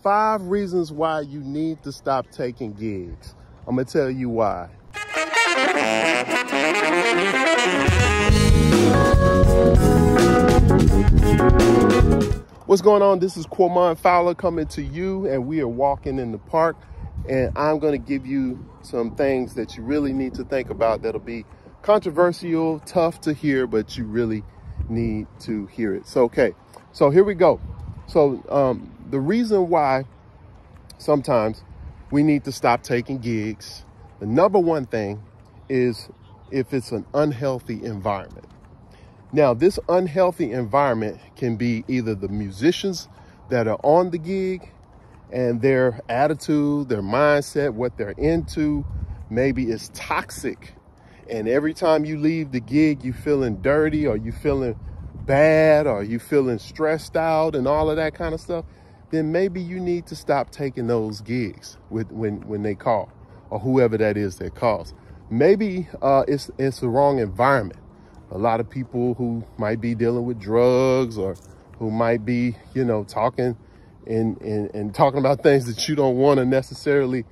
5 reasons why you need to stop taking gigs. I'm gonna tell you why. What's going on? This is Quamon Fowler coming to you, and we are walking in the park, and I'm gonna give you some things that you really need to think about that'll be controversial, tough to hear, but you really need to hear it. So, okay, so here we go. So the reason why sometimes we need to stop taking gigs, the number one thing is if it's an unhealthy environment. Now, this unhealthy environment can be either the musicians that are on the gig and their attitude, their mindset, what they're into, maybe is toxic. And every time you leave the gig, you feeling dirty, or you feeling bad, or you feeling stressed out and all of that kind of stuff, then maybe you need to stop taking those gigs when they call, or whoever that is that calls. Maybe it's the wrong environment. A lot of people who might be dealing with drugs, or who might be, talking and talking about things that you don't want to necessarily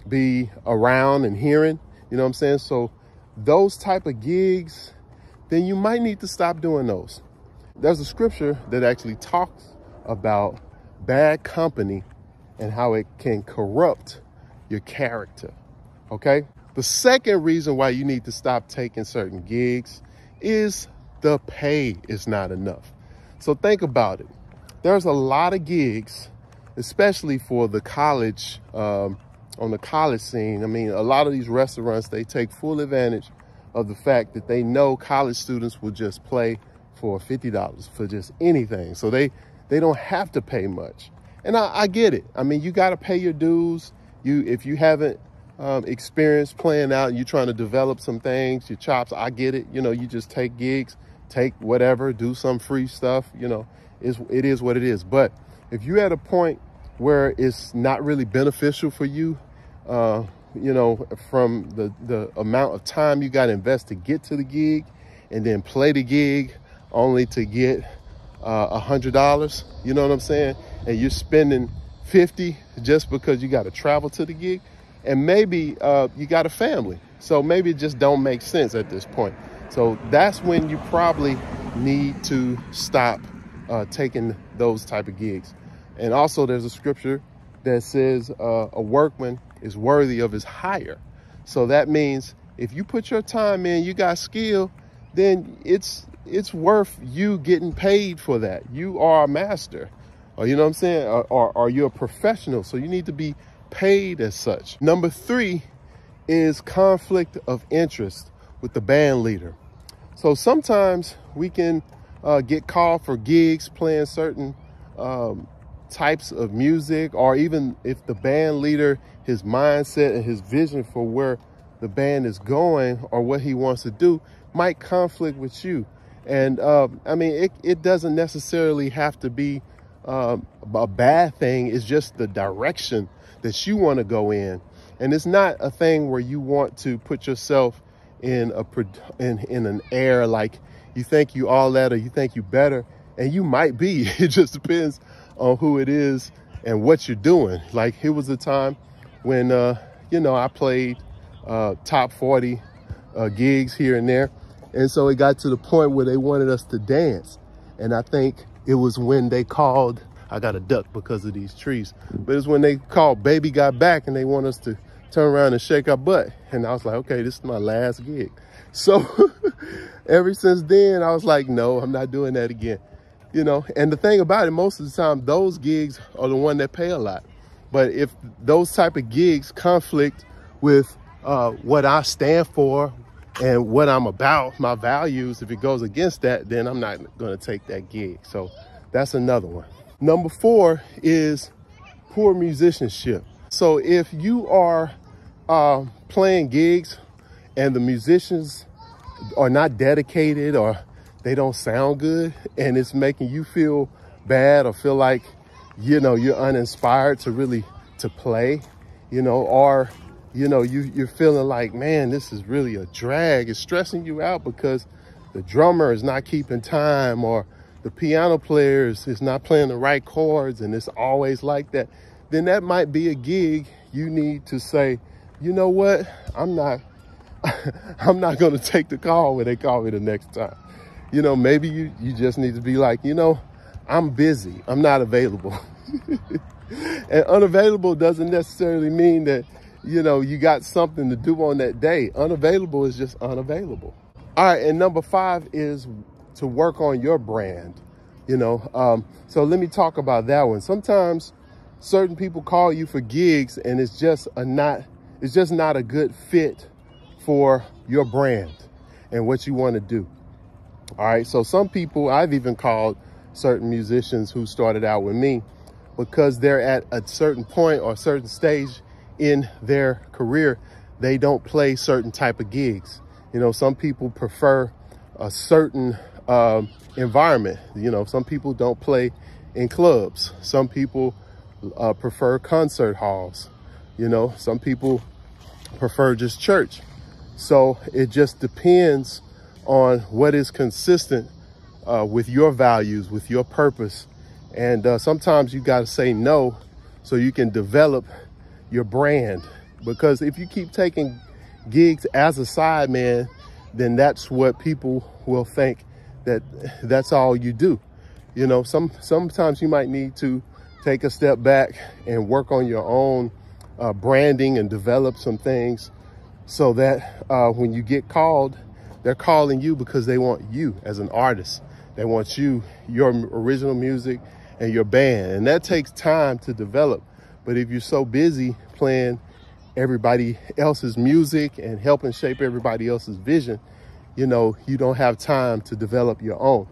be around and hearing, you know what I'm saying? So those type of gigs, then you might need to stop doing those. There's a scripture that actually talks about bad company and how it can corrupt your character, okay? The second reason why you need to stop taking certain gigs is the pay is not enough. So think about it. There's a lot of gigs, especially for the college, on the college scene. I mean, a lot of these restaurants, they take full advantage of the fact that they know college students will just play for $50 for just anything. So they don't have to pay much. And I get it. I mean, you got to pay your dues. If you haven't experience playing out and you're trying to develop some things, your chops, I get it. You just take gigs, take whatever, do some free stuff, it is what it is. But if you're at a point where it's not really beneficial for you, from the amount of time you got to invest to get to the gig and then play the gig only to get $100, you know what I'm saying? And you're spending $50 just because you got to travel to the gig. And maybe you got a family, so maybe it just don't make sense at this point. So that's when you probably need to stop taking those type of gigs. And also there's a scripture that says a workman is worthy of his hire. So that means if you put your time in, you got skill, then it's worth you getting paid for that. You are a master, or you know what I'm saying, or you're a professional, so you need to be paid as such. Number 3 is conflict of interest with the band leader. So sometimes we can get called for gigs playing certain types of music, or even if the band leader, his mindset and his vision for where the band is going or what he wants to do might conflict with you. And I mean, it doesn't necessarily have to be a bad thing. It's just the direction that you want to go in. And it's not a thing where you want to put yourself in an air like you think you all that, or you think you better, and you might be. It just depends on who it is and what you're doing. Like, it was a time when I played top 40 gigs here and there, and so it got to the point where they wanted us to dance. And I think it was when they called, I got a duck because of these trees, but it's when they called Baby Got Back and they want us to turn around and shake our butt. And I was like, okay, this is my last gig. So ever since then, I was like, no, I'm not doing that again. And the thing about it, most of the time, those gigs are the one that pay a lot. But if those type of gigs conflict with what I stand for and what I'm about, my values, if it goes against that, then I'm not going to take that gig. So that's another one. Number 4 is poor musicianship. So if you are playing gigs and the musicians are not dedicated, or they don't sound good, and it's making you feel bad or feel like, you're uninspired to really to play, or, you're feeling like, man, this is really a drag. It's stressing you out because the drummer is not keeping time, or the piano player is not playing the right chords and it's always like that, then that might be a gig you need to say, you know what, I'm not going to take the call when they call me the next time. You know, maybe you just need to be like, you know, I'm busy, I'm not available. And unavailable doesn't necessarily mean that, you know, you got something to do on that day. Unavailable is just unavailable. All right, and number 5 is to work on your brand, you know. So let me talk about that one. Sometimes certain people call you for gigs and it's just not a good fit for your brand and what you want to do. All right, so some people, I've even called certain musicians who started out with me because they're at a certain point or a certain stage in their career, they don't play certain type of gigs. You know, some people prefer a certain environment. You know, some people don't play in clubs. Some people prefer concert halls. You know, some people prefer just church. So it just depends on what is consistent with your values, with your purpose. And sometimes you got to say no so you can develop your brand. Because if you keep taking gigs as a sideman, then that's what people will think that that's all you do. You know, sometimes you might need to take a step back and work on your own branding and develop some things so that when you get called, they're calling you because they want you as an artist. They want you, your original music and your band. And that takes time to develop. But if you're so busy playing everybody else's music and helping shape everybody else's vision, you know, you don't have time to develop your own.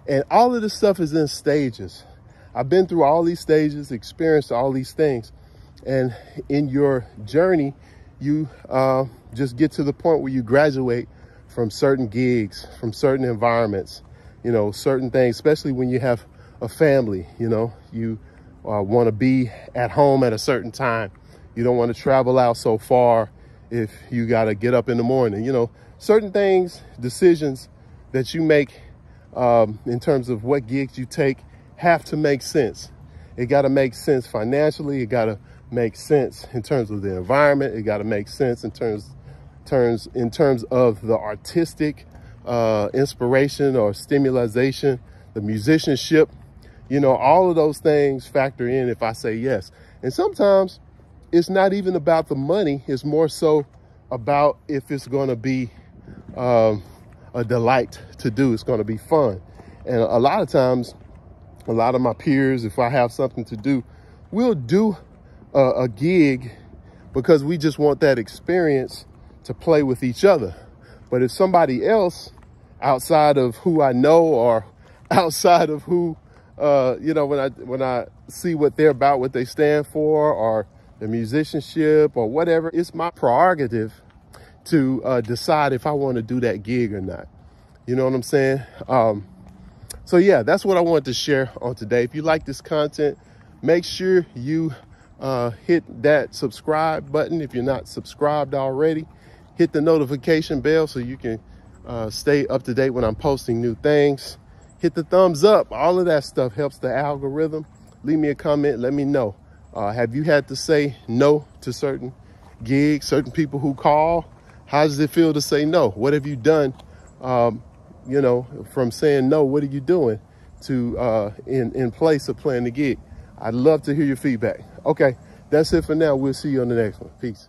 And all of this stuff is in stages. I've been through all these stages, experienced all these things. And in your journey, you just get to the point where you graduate from certain gigs, from certain environments, you know, certain things, especially when you have a family. You know, you want to be at home at a certain time. You don't want to travel out so far if you got to get up in the morning. You know, certain things, decisions that you make in terms of what gigs you take have to make sense. It got to make sense financially. It got to make sense in terms of the environment. It got to make sense in terms of the artistic inspiration or stimulation, the musicianship. You know, all of those things factor in if I say yes. And sometimes it's not even about the money. It's more so about if it's going to be a delight to do. It's going to be fun. And a lot of times, a lot of my peers, if I have something to do, we'll do a gig because we just want that experience to play with each other. But if somebody else outside of who I know or outside of who, you know, when I see what they're about, what they stand for, or the musicianship or whatever, it's my prerogative to decide if I want to do that gig or not. You know what I'm saying? So yeah, that's what I wanted to share on today. If you like this content, make sure you hit that subscribe button. If you're not subscribed already, hit the notification bell so you can stay up to date when I'm posting new things. Hit the thumbs up. All of that stuff helps the algorithm. Leave me a comment. Let me know. Have you had to say no to certain gigs, certain people who call? How does it feel to say no? What have you done, you know, from saying no? What are you doing to in place of playing the gig? I'd love to hear your feedback. Okay, that's it for now. We'll see you on the next one. Peace.